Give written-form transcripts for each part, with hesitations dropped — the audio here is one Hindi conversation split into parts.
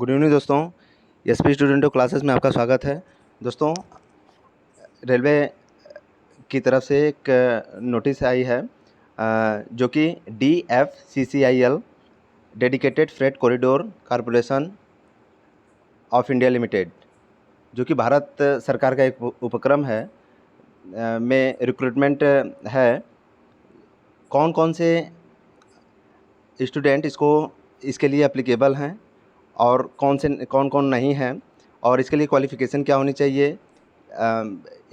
गुड इवनिंग दोस्तों। एसपी स्टूडेंटो क्लासेस में आपका स्वागत है। दोस्तों, रेलवे की तरफ से एक नोटिस आई है जो कि DFCCIL dedicated freight corridor corporation of India limited, जो कि भारत सरकार का एक उपक्रम है, में रिक्रूटमेंट है। कौन कौन से स्टूडेंट इसके लिए एप्लीकेबल हैं और कौन कौन नहीं हैं, और इसके लिए क्वालिफ़िकेशन क्या होनी चाहिए,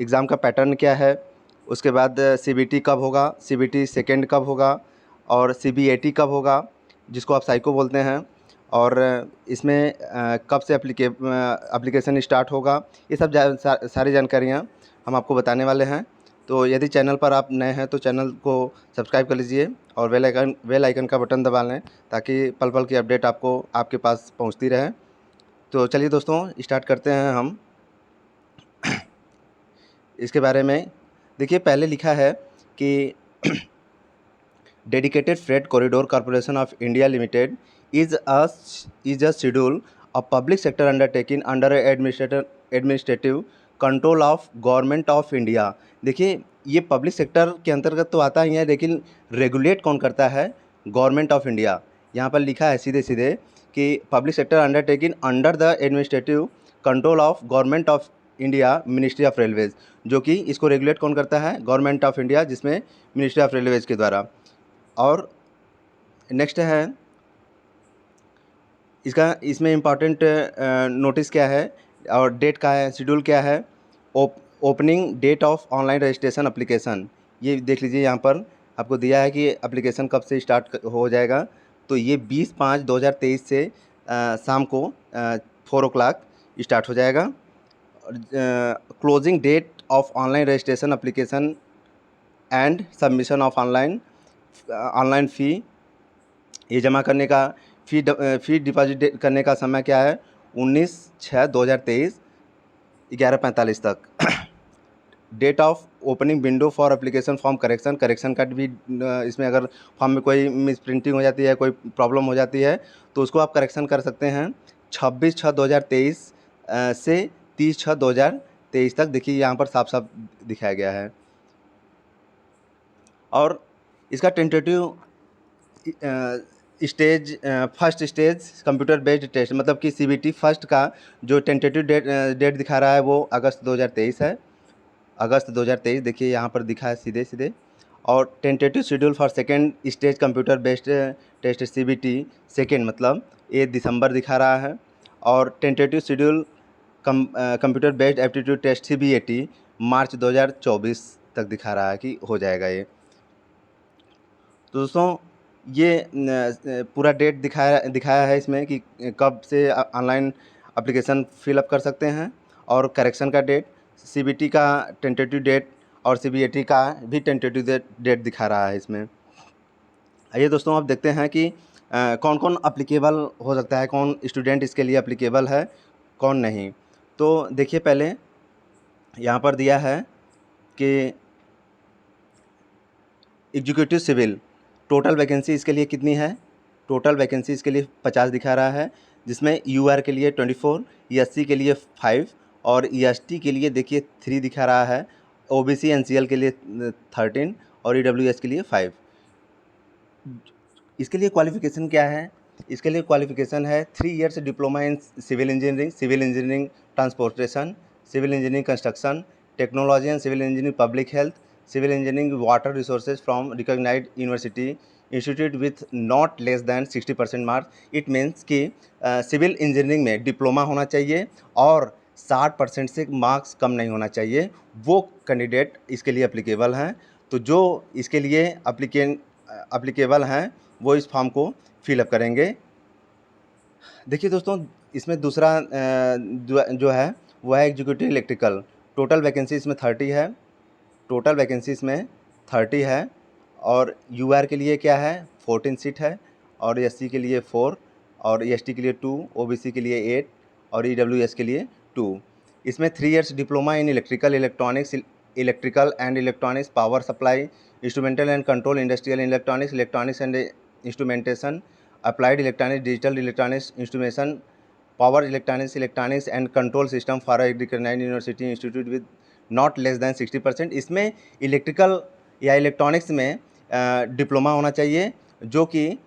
एग्ज़ाम का पैटर्न क्या है, उसके बाद CBT कब होगा, CBT सेकेंड कब होगा, और CBAT कब होगा, जिसको आप साइको बोलते हैं, और इसमें कब से एप्लीकेशन स्टार्ट होगा, ये सब सारी जानकारियाँ हम आपको बताने वाले हैं। तो यदि चैनल पर आप नए हैं तो चैनल को सब्सक्राइब कर लीजिए और बेल आइकन का बटन दबा लें, ताकि पल पल की अपडेट आपको आपके पास पहुंचती रहे। तो चलिए दोस्तों, स्टार्ट करते हैं हम इसके बारे में। देखिए, पहले लिखा है कि dedicated freight corridor corporation of India limited is a schedule of public sector undertaking under administrative control of government of India. देखिए, ये पब्लिक सेक्टर के अंतर्गत तो आता ही है, लेकिन रेगुलेट कौन करता है? Government of India. यहाँ पर लिखा है सीधे सीधे कि public sector undertaking under the administrative control of government of India ministry of railways, जो कि इसको रेगुलेट कौन करता है? गवर्नमेंट ऑफ इंडिया, जिसमें मिनिस्ट्री ऑफ रेलवेज के द्वारा। और नेक्स्ट है इसमें इम्पॉर्टेंट नोटिस क्या है और डेट का है, शेड्यूल क्या है। Opening date of online registration application, ये देख लीजिए, यहाँ पर आपको दिया है कि एप्लीकेशन कब से स्टार्ट हो जाएगा। तो ये 20/5/2023 से शाम को 4 o'clock स्टार्ट हो जाएगा। Closing date of online registration application and submission of online fee, ये जमा करने का फ़ी डिपॉजिट करने का समय क्या है? 19/6/2023 11:45 तक। Date of opening window for application form correction का भी इसमें अगर फॉर्म में कोई मिस प्रिंटिंग हो जाती है, कोई प्रॉब्लम हो जाती है, तो उसको आप करेक्शन कर सकते हैं 26/6/2023 से 30/6/2023 तक। देखिए, यहाँ पर साफ साफ दिखाया गया है। और इसका tentative first stage computer based test, मतलब कि CBT फर्स्ट का जो टेंटेटिव डेट दिखा रहा है वो अगस्त 2023 है। अगस्त 2023 देखिए, यहाँ पर दिखा है सीधे सीधे। और tentative schedule for second stage computer based test CBT second, मतलब ये दिसंबर दिखा रहा है। और tentative schedule computer based aptitude test CBAT मार्च 2024 तक दिखा रहा है कि हो जाएगा ये। तो दोस्तों, ये पूरा डेट दिखाया है इसमें कि कब से ऑनलाइन एप्लीकेशन फिलअप कर सकते हैं, और करेक्शन का डेट, CBT का टेंटेटिव डेट और CBAT का भी टेंटेटिव डेट दिखा रहा है इसमें। आइए दोस्तों, अब देखते हैं कि कौन कौन अप्लीकेबल हो सकता है, कौन स्टूडेंट इसके लिए अप्लीकेबल है, कौन नहीं। तो देखिए, पहले यहाँ पर दिया है कि एग्जीक्यूटिव सिविल टोटल वैकेंसी इसके लिए कितनी है? टोटल वैकेंसी इसके लिए 50 दिखा रहा है, जिसमें UR के लिए 24, SC के लिए 5 और EST के लिए देखिए 3 दिखा रहा है, OBC NCL के लिए 13 और EWS के लिए 5। इसके लिए क्वालिफ़िकेशन क्या है? इसके लिए क्वालिफ़िकेशन है 3 years diploma in civil engineering transportation, civil engineering construction, technology and civil engineering public health, civil engineering water resources from recognised university institute with not less than 60% marks. It means कि सिविल इंजीनियरिंग में डिप्लोमा होना चाहिए और 60% से मार्क्स कम नहीं होना चाहिए, वो कैंडिडेट इसके लिए अप्लीकेबल हैं। तो जो इसके लिए अप्लीकेबल हैं वो इस फॉर्म को फिलअप करेंगे। देखिए दोस्तों, इसमें दूसरा जो है वो है एग्जीक्यूटिव इलेक्ट्रिकल। टोटल वैकेंसी इसमें 30 है, टोटल वैकेंसी इसमें 30 है। और UR के लिए क्या है? 14 सीट है, और SC के लिए 4 और ST के लिए 2, OBC के लिए 8 और EWS के लिए 2। इसमें 3 years diploma in electrical and electronics power supply, instrumental and control, industrial electronics and instrumentation, applied electronics, digital electronics, instrumentation power electronics and control system for recognised university institute with not less than 60%। इसमें इलेक्ट्रिकल या इलेक्ट्रॉनिक्स में डिप्लोमा होना चाहिए, जो कि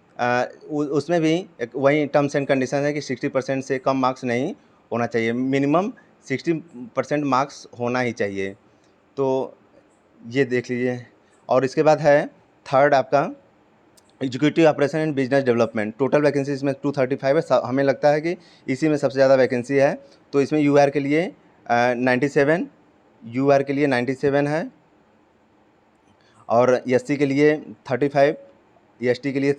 उसमें भी वही टर्म्स एंड कंडीशन है कि 60% से कम मार्क्स नहीं होना चाहिए, मिनिमम 60% मार्क्स होना ही चाहिए। तो ये देख लीजिए। और इसके बाद है थर्ड आपका executive operation and business development. Total vacancy इसमें 235 है। हमें लगता है कि इसी में सबसे ज़्यादा वैकेंसी है। तो इसमें यूआर के लिए 97, यूआर के लिए 97 है, और एससी के लिए 35, एसटी के लिए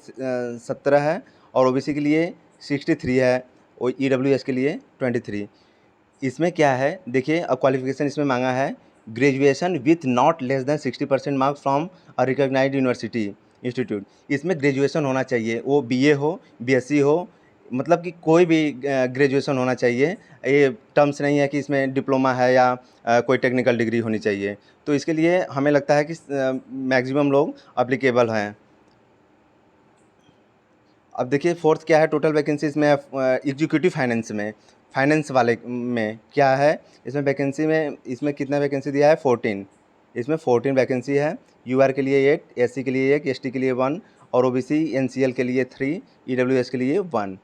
17 है, और ओबीसी के लिए 63 है, और ईडब्ल्यूएस के लिए 23। इसमें क्या है देखिए, अब क्वालिफिकेशन इसमें मांगा है graduation with not less than 60% marks from a recognised university institute. इसमें ग्रेजुएशन होना चाहिए, वो बीए हो, बीएससी हो, मतलब कि कोई भी ग्रेजुएशन होना चाहिए। ये टर्म्स नहीं है कि इसमें डिप्लोमा है या कोई टेक्निकल डिग्री होनी चाहिए। तो इसके लिए हमें लगता है कि मैक्सिमम लोग अप्लीकेबल हैं। अब देखिए फोर्थ क्या है, टोटल वैकेंसी इसमें एग्जीक्यूटिव फाइनेंस वाले में क्या है, इसमें वैकेंसी में इसमें कितना वैकेंसी दिया है 14। इसमें 14 वैकेंसी है। यूआर के लिए 8, एससी के लिए 1, एसटी के लिए 1, और ओबीसी एनसीएल के लिए 3, ईडब्ल्यूएस के लिए 1।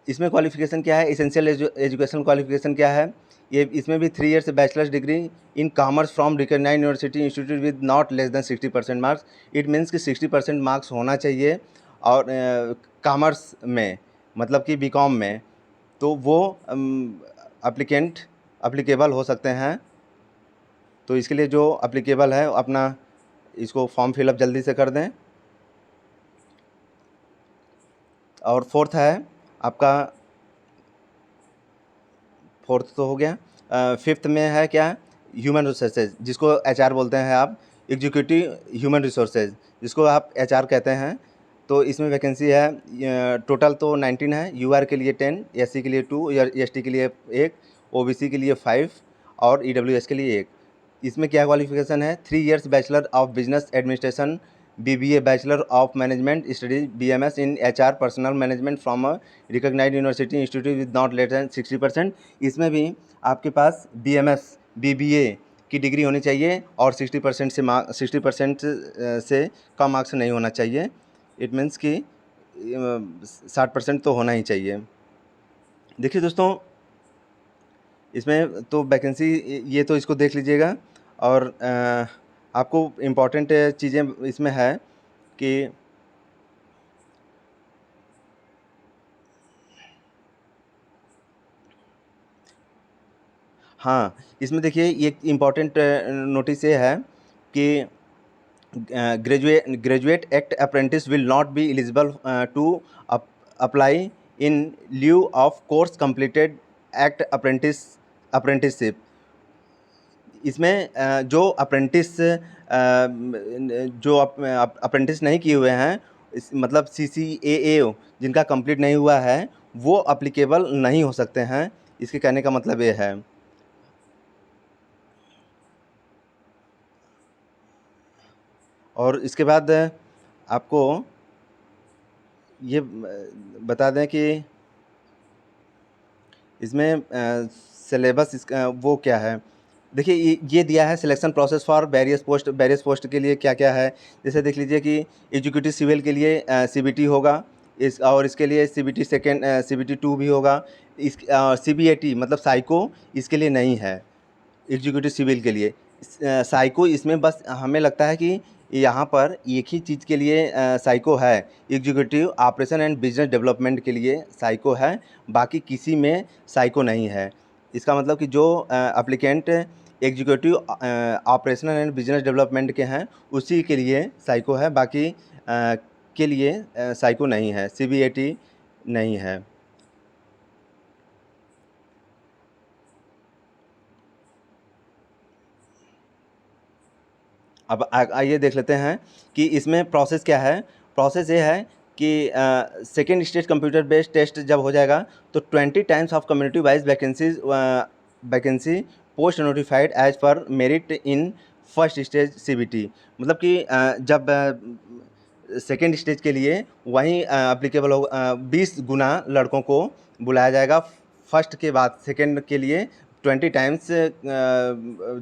इसमें क्वालिफिकेशन क्या है, एसेंशियल एजुकेशन क्वालिफिकेशन क्या है, ये इसमें भी 3 years bachelors degree in commerce from recognised university institute with not less than 60% marks. It means कि 60% मार्क्स होना चाहिए, और कॉमर्स में मतलब कि बीकॉम में, तो वो अप्लीकेबल हो सकते हैं। तो इसके लिए जो अप्लीकेबल है अपना इसको फॉर्म फिलअप जल्दी से कर दें। और फोर्थ है आपका, फोर्थ तो हो गया। फिफ्थ में है क्या, ह्यूमन रिसोर्सेज, जिसको एचआर बोलते हैं आप, एग्जीक्यूटिव ह्यूमन रिसोर्सेज, जिसको आप एचआर कहते हैं। तो इसमें वैकेंसी है टोटल तो 19 है। यूआर के लिए 10, एससी के लिए 2, एसटी के लिए 1, ओबीसी के लिए 5, और ईडब्ल्यूएस के लिए 1। इसमें क्या क्वालिफिकेशन है, 3 years bachelor of business administration, BBA bachelor of management studies, BMS in HR personnel management from a recognised university institute with not less than 60%। इसमें भी आपके पास बीएमएस बीबीए की डिग्री होनी चाहिए, और 60% से कम मार्क्स नहीं होना चाहिए। इट मीन्स कि 60% तो होना ही चाहिए। देखिए दोस्तों, इसमें तो वैकेंसी ये तो इसको देख लीजिएगा। और आपको इम्पॉर्टेंट चीज़ें इसमें है कि हाँ, इसमें देखिए ये इम्पॉर्टेंट नोटिस ये है कि graduate act apprentice will not be eligible to apply in lieu of course completed act apprenticeship. इसमें जो अप्रेंटिस जो अप्रेंटिस नहीं किए हुए हैं, मतलब CCAA जिनका कंप्लीट नहीं हुआ है, वो अप्लीकेबल नहीं हो सकते हैं। इसके कहने का मतलब ये है। और इसके बाद आपको ये बता दें कि इसमें सिलेबस इसका वो क्या है। देखिए ये दिया है selection process for various post के लिए क्या क्या है। जैसे देख लीजिए कि एग्जीक्यूटिव सिविल के लिए CBT होगा, और इसके लिए CBT सेकेंड CBT 2 भी होगा। इस CBAT मतलब साइको इसके लिए नहीं है एग्जीक्यूटिव सिविल के लिए। साइको इसमें बस हमें लगता है कि यहाँ पर एक ही चीज़ के लिए साइको है, executive operation and business development के लिए साइको है, बाकी किसी में साइको नहीं है। इसका मतलब कि जो applicant executive operational and business development के हैं उसी के लिए साइको है, बाकी के लिए साइको नहीं है, CBAT नहीं है। अब आइए देख लेते हैं कि इसमें प्रोसेस क्या है। प्रोसेस ये है कि second stage computer based test जब हो जाएगा तो 20 times of community wise vacancy post notified as per merit in first stage CBT। मतलब कि जब सेकेंड स्टेज के लिए वहीं अप्लीकेबल हो 20 गुना लड़कों को बुलाया जाएगा। फर्स्ट के बाद सेकेंड के लिए 20 टाइम्स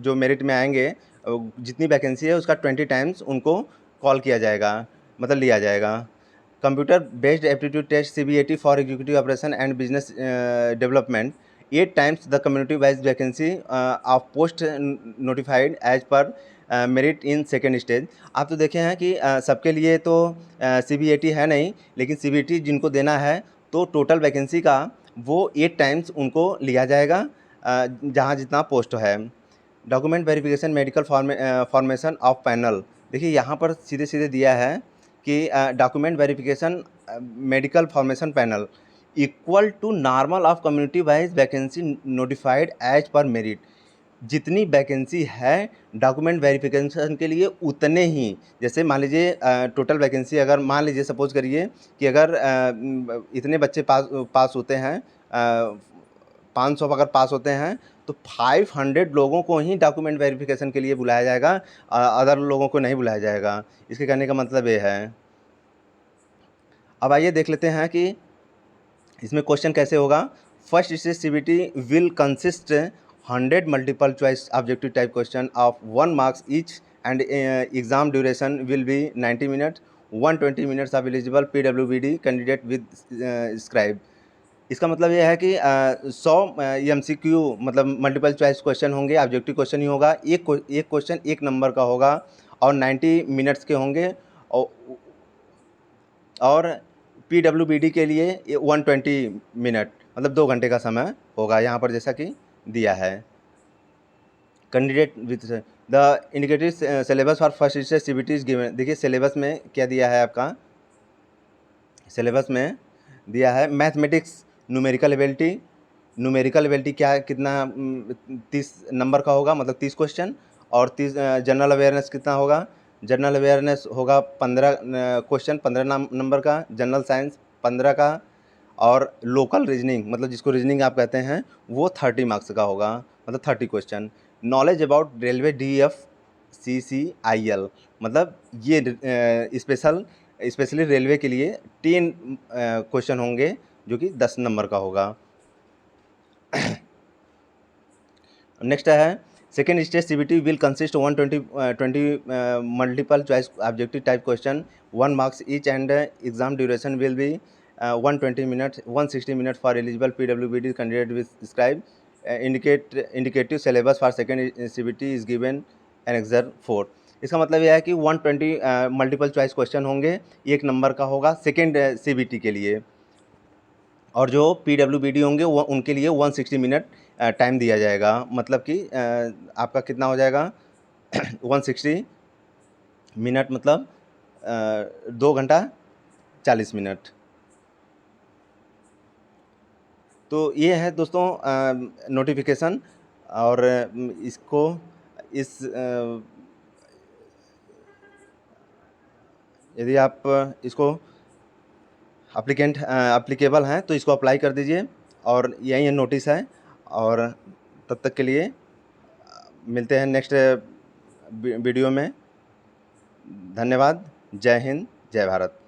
जो मेरिट में आएंगे, जितनी वैकेंसी है उसका 20 टाइम्स उनको कॉल किया जाएगा, मतलब लिया जाएगा। Computer based aptitude test CBAT for executive operation and business development 8 times the community wise vacancy of post notified as per merit in second stage. आप तो देखे हैं कि सबके लिए तो CBAT है नहीं, लेकिन CBAT जिनको देना है तो टोटल वैकेंसी का वो 8 टाइम्स उनको लिया जाएगा जहाँ जितना पोस्ट है। Document verification medical formation of panel, देखिए यहाँ पर सीधे सीधे दिया है कि document verification medical formation panel equal to normal of community wise vacancy notified as per merit. जितनी वैकेंसी है डॉक्यूमेंट वेरिफिकेशन के लिए उतने ही, जैसे मान लीजिए टोटल वैकेंसी अगर मान लीजिए सपोज करिए कि अगर इतने बच्चे पास होते हैं 500 अगर पास होते हैं तो 500 लोगों को ही डॉक्यूमेंट वेरिफिकेशन के लिए बुलाया जाएगा, अदर लोगों को नहीं बुलाया जाएगा। इसके कहने का मतलब ये है। अब आइए देख लेते हैं कि इसमें क्वेश्चन कैसे होगा। First stage CBT will consist 100 multiple choice objective type question of 1 marks each and exam duration will B 90 minute, 120 minutes of eligible PWBD candidate with scribe. इसका मतलब ये है कि 100 MCQ मतलब मल्टीपल चॉइस क्वेश्चन होंगे, ऑब्जेक्टिव क्वेश्चन ही होगा, एक क्वेश्चन 1 नंबर का होगा और 90 मिनट्स के होंगे, और PWBD के लिए 120 मिनट मतलब 2 घंटे का समय होगा यहाँ पर जैसा कि दिया है। Candidate with the indicated syllabus for first stage CBT is given. देखिए सिलेबस में क्या दिया है, आपका सिलेबस में दिया है मैथमेटिक्स न्यूमेरिकल एबिलिटी क्या कितना 30 नंबर का होगा, मतलब 30 क्वेश्चन, और 30 जनरल अवेयरनेस कितना होगा, जनरल अवेयरनेस होगा 15 क्वेश्चन 15 नंबर का, जनरल साइंस 15 का, और लोकल रीजनिंग मतलब जिसको रीजनिंग आप कहते हैं वो 30 मार्क्स का होगा, मतलब 30 question. Knowledge about railway DFCCIL मतलब ये स्पेशली रेलवे के लिए 10 क्वेश्चन होंगे जो कि 10 नंबर का होगा। नेक्स्ट है second stage CBT will consist 120 multiple choice objective type question 1 marks each and exam duration will be 120 minutes, 160 minute for eligible PWBD candidate with scribe. Indicative syllabus for second CBT is given an annexure 4। इसका मतलब यह है कि 120 मल्टीपल चॉइस क्वेश्चन होंगे, 1 नंबर का होगा सेकेंड CBT के लिए, और जो PWBD होंगे वो उनके लिए 160 मिनट टाइम दिया जाएगा, मतलब कि आपका कितना हो जाएगा 160 मिनट मतलब 2 घंटा 40 मिनट। तो ये है दोस्तों नोटिफिकेशन, और इसको इस यदि आप इसको अप्लीकेबल हैं तो इसको अप्लाई कर दीजिए, और यही नोटिस है। और तब तक के लिए मिलते हैं नेक्स्ट वीडियो में। धन्यवाद। जय हिंद, जय भारत।